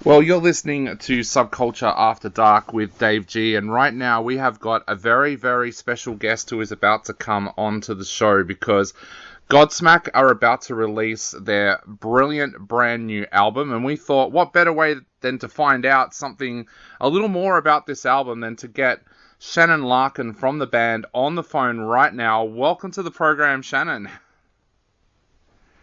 Well, you're listening to Subculture After Dark with Dave G, and right now we have got a very, very special guest who is about to come onto the show because Godsmack are about to release their brilliant brand new album, and we thought what better way than to find out something a little more about this album than to get Shannon Larkin from the band on the phone right now. Welcome to the program, Shannon.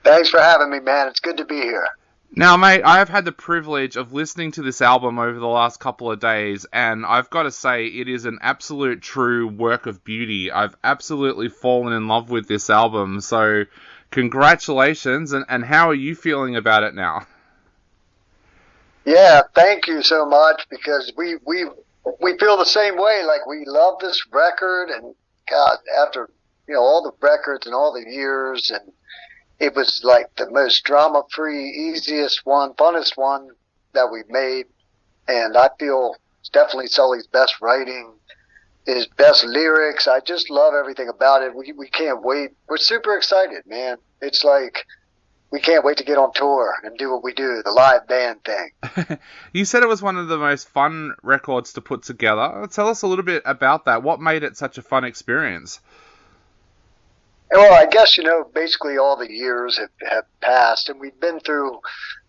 Thanks for having me, man. It's good to be here. Now, mate, I have had the privilege of listening to this album over the last couple of days, and I've got to say, it is an absolute true work of beauty. I've absolutely fallen in love with this album, so congratulations, and how are you feeling about it now? Yeah, thank you so much, because we feel the same way. Like, we love this record, and God, after, all the records and all the years, and it was like the most drama-free, easiest one, funnest one that we've made. And I feel it's definitely Sully's best writing, his best lyrics. I just love everything about it. We can't wait. We're super excited, man. It's like we can't wait to get on tour and do what we do, the live band thing. You said it was one of the most fun records to put together. Tell us a little bit about that. What made it such a fun experience? Well, I guess, basically all the years have passed, and we've been through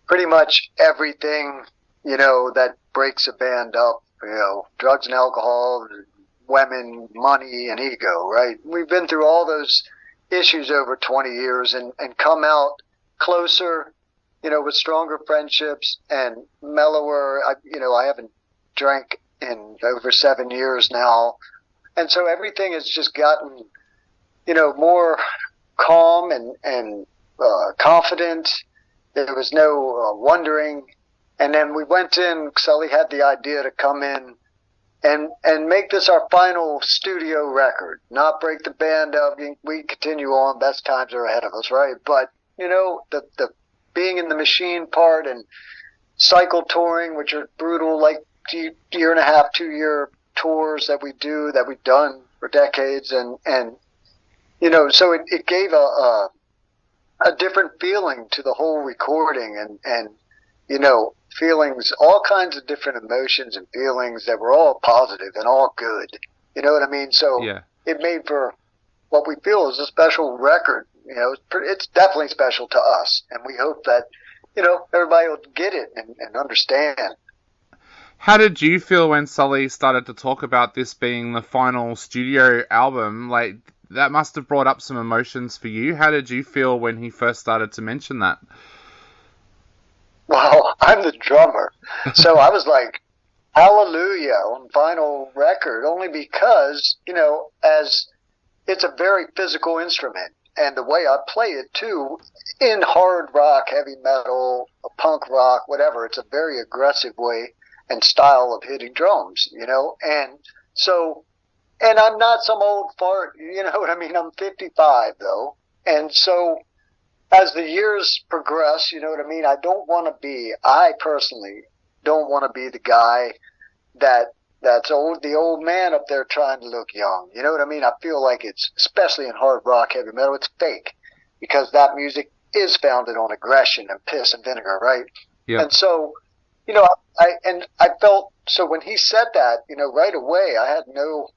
pretty much everything, that breaks a band up, drugs and alcohol, women, money, and ego, right? We've been through all those issues over 20 years and come out closer, with stronger friendships and mellower. I haven't drank in over 7 years now, and so everything has just gotten more calm and confident. There was no wondering. And then we went in, Sully had the idea to come in and make this our final studio record, not break the band up. We continue on, best times are ahead of us, right? But, the being in the machine part and cycle touring, which are brutal, like year and a half, 2-year tours that we've done for decades, and so it gave a different feeling to the whole recording and feelings, all kinds of different emotions and feelings that were all positive and all good. You know what I mean? So yeah. It made for what we feel is a special record. It's definitely special to us, and we hope that, everybody will get it and understand. How did you feel when Sully started to talk about this being the final studio album? Like, that must have brought up some emotions for you. How did you feel when he first started to mention that? Well, I'm the drummer, so I was like, hallelujah on final record, only because, as it's a very physical instrument, and the way I play it, too, in hard rock, heavy metal, punk rock, whatever, it's a very aggressive way and style of hitting drums, and so... And I'm not some old fart, you know what I mean? I'm 55, though. And so as the years progress, you know what I mean? I personally don't want to be the guy that's the old man up there trying to look young. You know what I mean? I feel like it's, especially in hard rock, heavy metal, it's fake. Because that music is founded on aggression and piss and vinegar, right? Yeah. And so, I felt, so when he said that, right away, I had no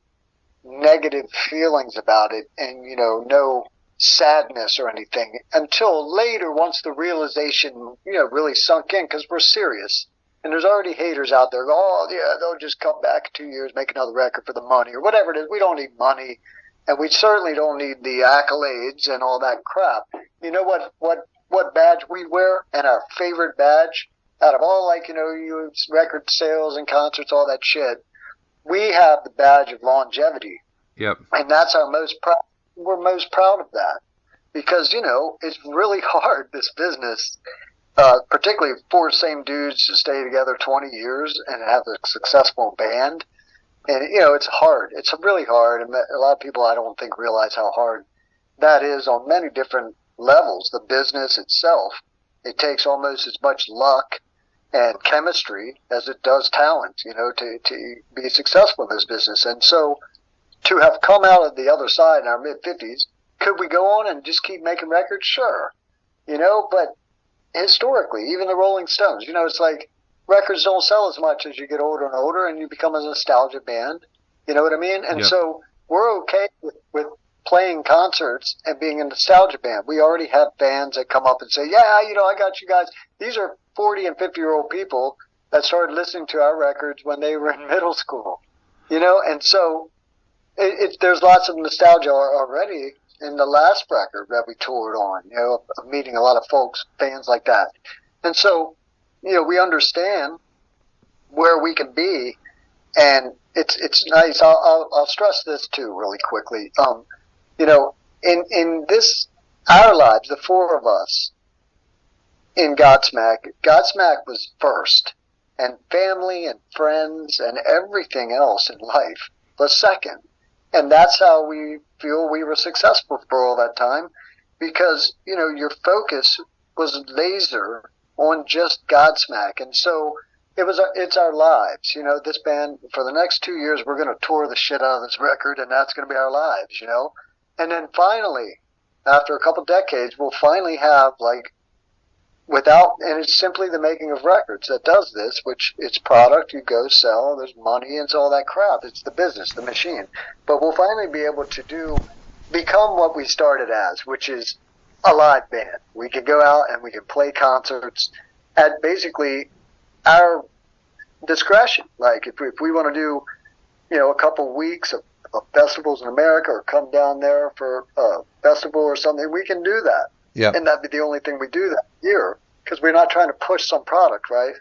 negative feelings about it and, no sadness or anything until later, once the realization, really sunk in, because we're serious. And there's already haters out there. Oh, yeah, they'll just come back in 2 years, make another record for the money or whatever it is. We don't need money, and we certainly don't need the accolades and all that crap. You know what badge we wear, and our favorite badge out of all, you record sales and concerts, all that shit. We have the badge of longevity. Yep. And that's our we're most proud of that. Because, it's really hard, this business, particularly for same dudes to stay together 20 years and have a successful band. And, it's hard. It's really hard. And a lot of people, I don't think, realize how hard that is on many different levels. The business itself, it takes almost as much luck and chemistry as it does talent, to be successful in this business. And so to have come out of the other side in our mid-50s, could we go on and just keep making records? Sure. But historically, even the Rolling Stones, it's like records don't sell as much as you get older and older, and you become a nostalgia band. You know what I mean? And so we're okay with playing concerts and being a nostalgia band. We already have fans that come up and say, yeah, I got you guys. These are 40 and 50-year-old people that started listening to our records when they were in middle school, and so there's lots of nostalgia already in the last record that we toured on, of meeting a lot of folks, fans like that. And so, we understand where we can be, and it's nice. I'll stress this too really quickly. In this, our lives, the four of us in Godsmack was first, and family and friends and everything else in life was second. And that's how we feel we were successful for all that time, because, your focus was laser on just Godsmack. And so it's our lives. This band, for the next 2 years, we're going to tour the shit out of this record, and that's going to be our lives, And then finally, after a couple decades, we'll finally have, and it's simply the making of records that does this, which it's product, you go sell, there's money, it's all that crap. It's the business, the machine. But we'll finally be able to become what we started as, which is a live band. We can go out and we can play concerts at basically our discretion. Like if we want to do, a couple weeks of festivals in America, or come down there for a festival or something, we can do that. Yeah. And that'd be the only thing we do that year, because we're not trying to push some product, right?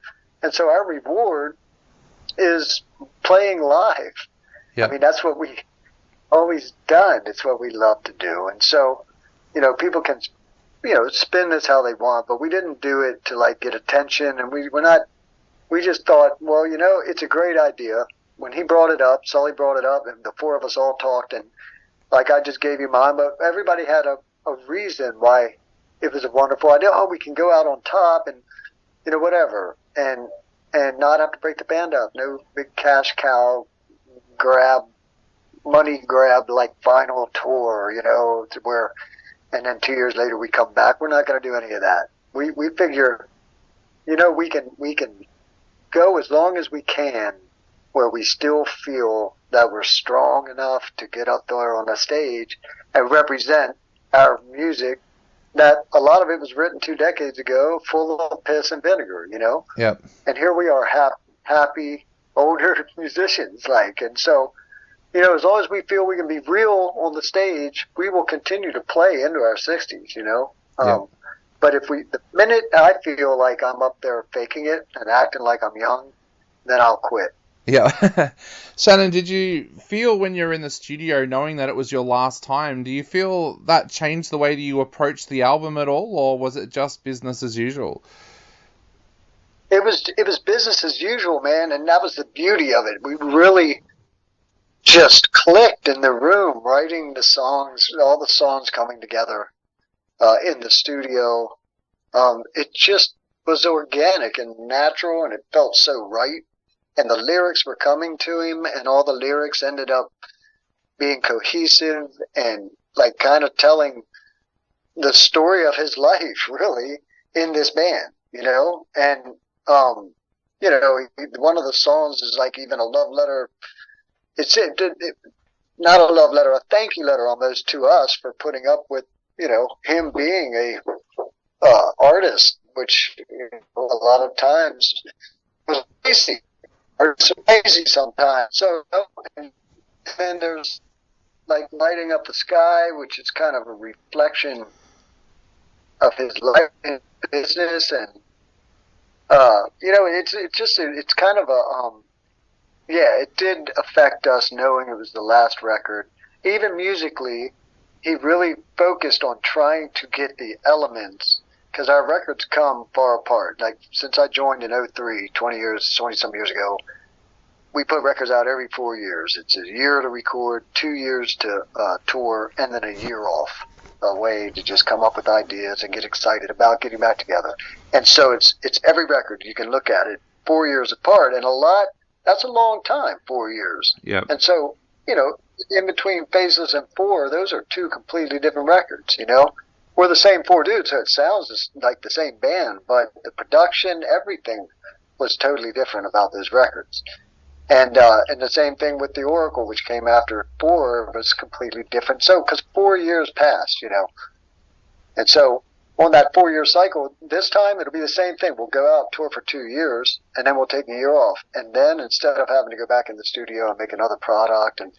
And so our reward is playing live. Yeah. I mean, that's what we always done. It's what we love to do. And so, people can, spin this how they want, but we didn't do it to get attention. And we just thought, well, it's a great idea. When he brought it up, Sully brought it up, and the four of us all talked, and I just gave you mine, but everybody had a reason why it was a wonderful idea. Oh, we can go out on top and, whatever, and not have to break the band up. No big cash cow money grab like vinyl tour, to where, and then 2 years later we come back. We're not going to do any of that. We figure, we can go as long as we can, where we still feel that we're strong enough to get up there on the stage and represent our music, that a lot of it was written 2 decades ago, full of piss and vinegar, Yep. And here we are, happy, older musicians, and so, as long as we feel we can be real on the stage, we will continue to play into our 60s, Yep. But the minute I feel like I'm up there faking it and acting like I'm young, then I'll quit. Yeah. Shannon, did you feel when you're in the studio, knowing that it was your last time, do you feel that changed the way that you approached the album at all, or was it just business as usual? It was business as usual, man, and that was the beauty of it. We really just clicked in the room, writing the songs, all the songs coming together in the studio. It just was organic and natural, and it felt so right. And the lyrics were coming to him, and all the lyrics ended up being cohesive and kind of telling the story of his life, really, in this band, And, one of the songs is even a love letter. It's not a love letter, a thank you letter almost to us for putting up with, him being a artist, which a lot of times was crazy. Or it's crazy sometimes. So, and then there's lighting up the sky, which is kind of a reflection of his life and business, and it's kind of it did affect us knowing it was the last record. Even musically, he really focused on trying to get the elements, because our records come far apart. Since I joined in 2003, 20-some years ago, we put records out every 4 years. It's a year to record, 2 years to tour, and then a year off, a way to just come up with ideas and get excited about getting back together. And so it's every record. You can look at it 4 years apart, and that's a long time, 4 years. Yep. And so, in between Faceless and Four, those are 2 completely different records, We're the same 4 dudes, so it sounds like the same band, but the production, everything was totally different about those records. And the same thing with the Oracle, which came after 4, was completely different. So, because 4 years passed, and so on that 4-year cycle, this time it'll be the same thing. We'll go out tour for 2 years, and then we'll take a year off. And then instead of having to go back in the studio and make another product and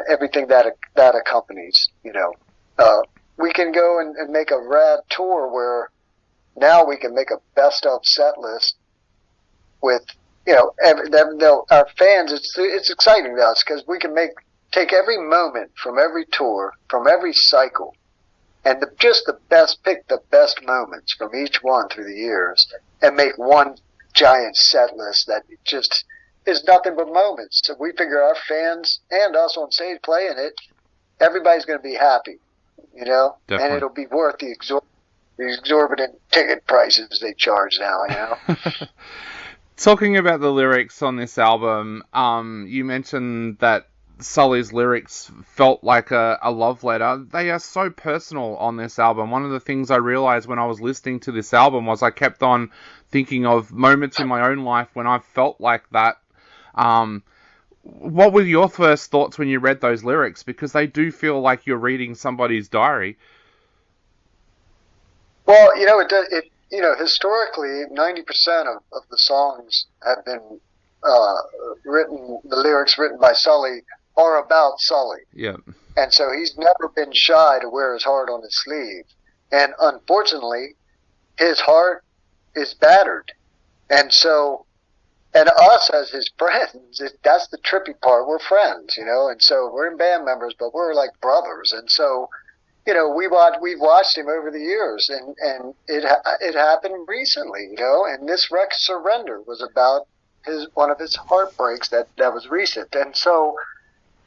everything that accompanies, we can go and make a rad tour where now we can make a best of set list with, our fans. It's exciting to us because we can take every moment from every tour, from every cycle, and pick the best moments from each one through the years and make one giant set list that just is nothing but moments. So we figure our fans and us on stage playing it, everybody's going to be happy, Definitely. And it'll be worth the exorbitant ticket prices they charge now, Talking about the lyrics on this album, you mentioned that Sully's lyrics felt like a love letter. They are so personal on this album. One of the things I realized when I was listening to this album was I kept on thinking of moments in my own life when I felt like that. What were your first thoughts when you read those lyrics? Because they do feel like you're reading somebody's diary. Well, historically, 90% of the songs have been the lyrics written by Sully are about Sully. Yeah. And so he's never been shy to wear his heart on his sleeve. And unfortunately, his heart is battered. And so, and us as his friends, that's the trippy part. We're friends, and so we're in band members, but we're like brothers. And so, we've watched him over the years, and it happened recently, and this record, Surrender, was about one of his heartbreaks that was recent. And so,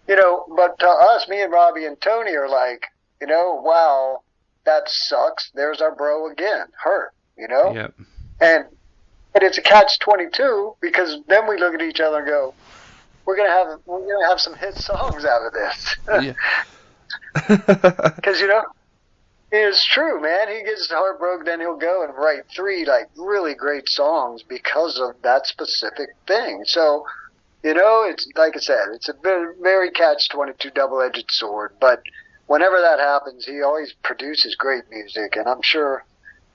but to us, me and Robbie and Tony are like, wow, that sucks. There's our bro again, hurt, Yep. But it's a catch-22 because then we look at each other and go, we're gonna have some hit songs out of this. Yeah. Because it's true, man. He gets heartbroken, then he'll go and write 3 really great songs because of that specific thing. So, it's like I said, it's a very, very catch-22 double-edged sword. But whenever that happens, he always produces great music, and I'm sure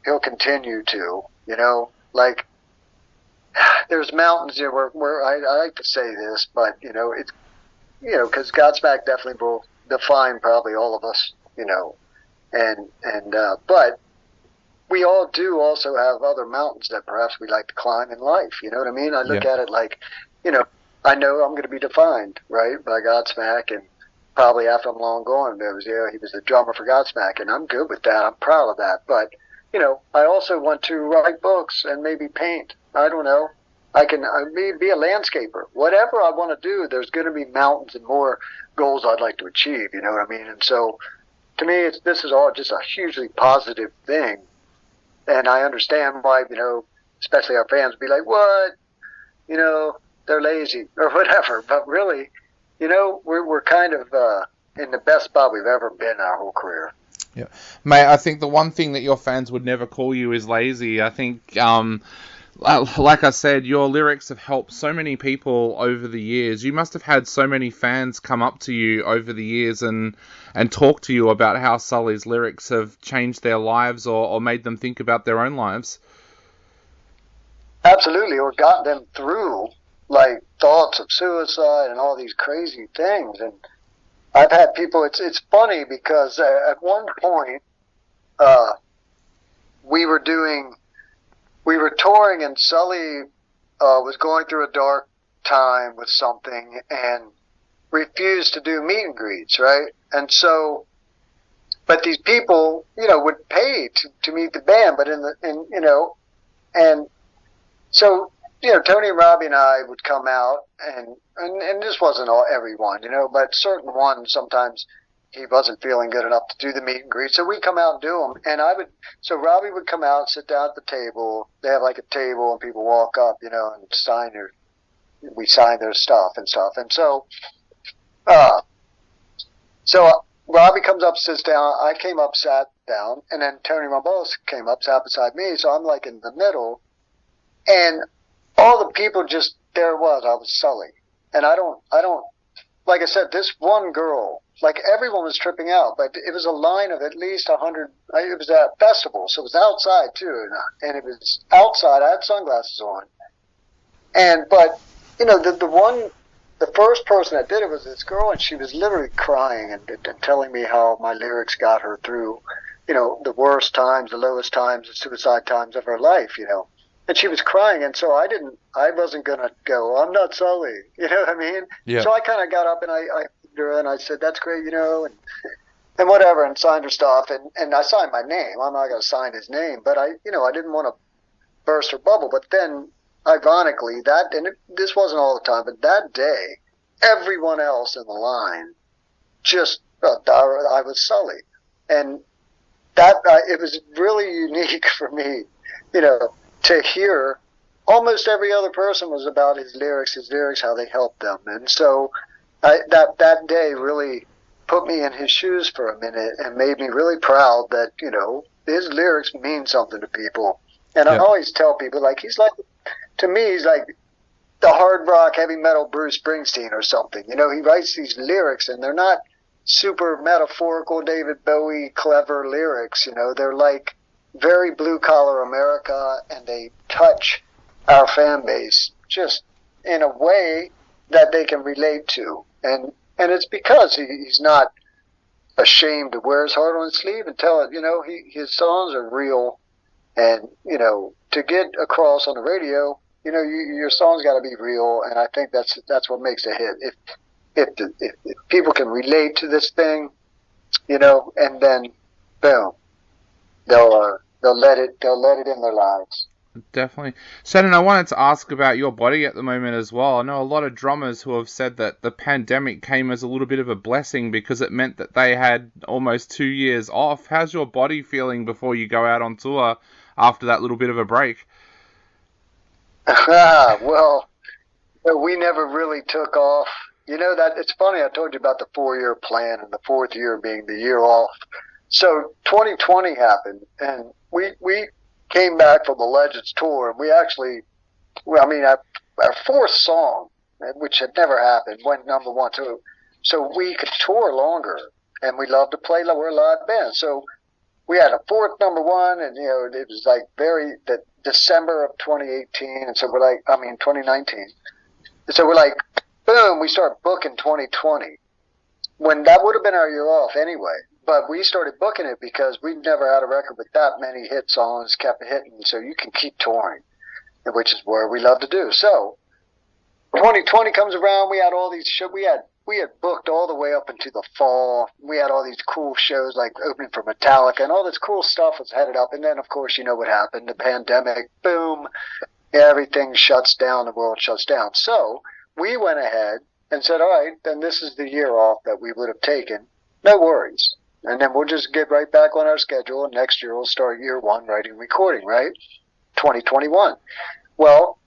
he'll continue to. There's mountains here where I like to say this, but it's because Godsmack definitely will define probably all of us, but we all do also have other mountains that perhaps we like to climb in life. You know what I mean? I look at it like, I know I'm going to be defined, right, by Godsmack, and probably after I'm long gone, he was the drummer for Godsmack, and I'm good with that. I'm proud of that. But, I also want to write books and maybe paint. I don't know. I can be a landscaper. Whatever I want to do, there's going to be mountains and more goals I'd like to achieve, you know what I mean? And so, to me, this is all just a hugely positive thing. And I understand why, especially our fans be like, what? They're lazy or whatever. But really, we're kind of in the best spot we've ever been our whole career. Yeah. Mate, I think the one thing that your fans would never call you is lazy. I think, like I said, your lyrics have helped so many people over the years. You must have had so many fans come up to you over the years and talk to you about how Sully's lyrics have changed their lives or made them think about their own lives. Absolutely, or got them through, thoughts of suicide and all these crazy things. And I've had people, it's funny because at one point, we were touring and Sully was going through a dark time with something and refused to do meet and greets, right? And so, but these people, would pay to meet the band, but and so, Tony and Robbie and I would come out and this wasn't everyone, but certain ones, sometimes he wasn't feeling good enough to do the meet and greet. So we'd come out and do them. And so Robbie would come out, sit down at the table. They have a table and people walk up, and we sign their stuff and stuff. And so, Robbie comes up, sits down. I came up, sat down. And then Tony, my boss, came up, sat beside me. So I'm in the middle. And all the people just, there it was, I was Sully. And I don't, like I said, this one girl, like everyone was tripping out, but it was a line of at least 100, it was at a festival, so it was outside too, and it was outside, I had sunglasses on. But, the first person that did it was this girl, and she was literally crying and telling me how my lyrics got her through, the worst times, the lowest times, the suicide times of her life, And she was crying, and so I wasn't going to go, I'm not Sully, you know what I mean? Yeah. So I kind of got up and I hugged her and I said, that's great, and whatever, and signed her stuff, and I signed my name. I'm not going to sign his name, but I didn't want to burst her bubble. But then, ironically, this wasn't all the time, but that day, everyone else in the line just thought I was Sully. And that, it was really unique for me, to hear. Almost every other person was about his lyrics, how they helped them. And so that day really put me in his shoes for a minute and made me really proud that, his lyrics mean something to people. And I always tell people, to me, he's like the hard rock, heavy metal Bruce Springsteen or something. He writes these lyrics, and they're not super metaphorical David Bowie clever lyrics. They're like very blue collar America, and they touch our fan base just in a way that they can relate to. And it's because he's not ashamed to wear his heart on his sleeve and tell it. His songs are real, and to get across on the radio, your song's got to be real, and I think that's what makes a hit. If people can relate to this thing, and then boom, they'll let it in their lives. Definitely. Shannon, I wanted to ask about your body at the moment as well. I know a lot of drummers who have said that the pandemic came as a little bit of a blessing because it meant that they had almost 2 years off. How's your body feeling before you go out on tour after that little bit of a break? Well, we never really took off. That it's funny, I told you about the 4-year plan and the 4th year being the year off. So 2020 happened, and we came back from the Legends tour, and we actually, our 4th song, which had never happened, went #1. So we could tour longer, and we love to play. We're a live band, so we had a 4th #1, and it was like the December of 2018, and so 2019. And so we're like, boom, we start booking 2020, when that would have been our year off anyway. But we started booking it because we've never had a record with that many hit songs, kept hitting, so you can keep touring, which is where we love to do. So 2020 comes around, we had all these shows. We had booked all the way up into the fall. We had all these cool shows like opening for Metallica, and all this cool stuff was headed up. And then, of course, you know what happened. The pandemic, boom, everything shuts down, the world shuts down. So we went ahead and said, all right, then this is the year off that we would have taken. No worries. And then we'll just get right back on our schedule, and next year we'll start year 1 writing and recording, right? 2021. Well,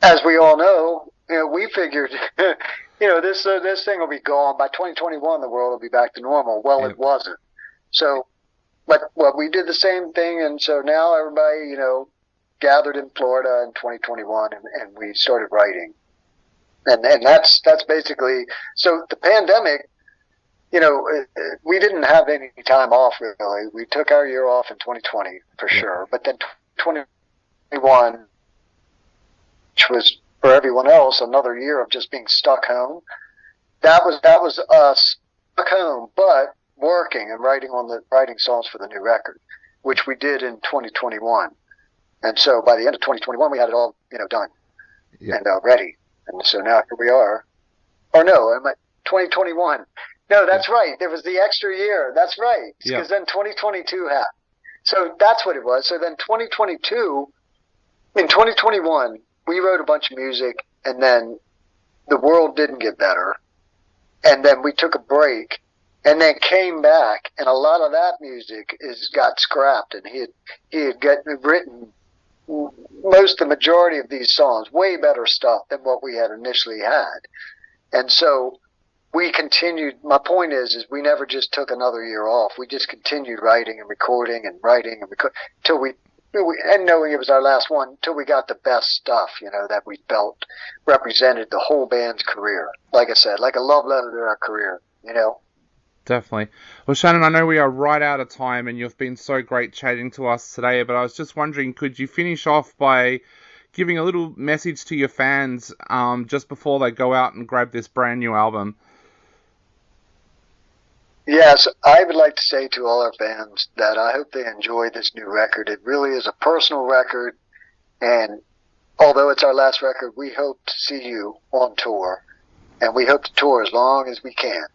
as we all know, we figured, this thing will be gone. By 2021, the world will be back to normal. Well, It wasn't. So, but we did the same thing, and so now everybody, gathered in Florida in 2021, and we started writing. And that's basically, so the pandemic, we didn't have any time off, really. We took our year off in 2020, for sure. But then 2021, which was, for everyone else, another year of just being stuck home. That was us stuck home, but working and writing songs for the new record, which we did in 2021. And so by the end of 2021, we had it all, done and ready. And so now here we are. Or no, I'm at 2021. No, that's right. There was the extra year. That's right. Because then 2022 happened. So that's what it was. So then in 2021, we wrote a bunch of music, and then the world didn't get better. And then we took a break, and then came back, and a lot of that music got scrapped, and he had written the majority of these songs, way better stuff than what we had initially had. And so we continued. My point is we never just took another year off. We just continued writing and recording and writing and till we, and knowing it was our last one until we got the best stuff, that we felt represented the whole band's career. Like I said, like a love letter to our career. Definitely. Well, Shannon, I know we are right out of time and you've been so great chatting to us today, but I was just wondering, could you finish off by giving a little message to your fans just before they go out and grab this brand new album? Yes, I would like to say to all our fans that I hope they enjoy this new record. It really is a personal record, and although it's our last record, we hope to see you on tour, and we hope to tour as long as we can.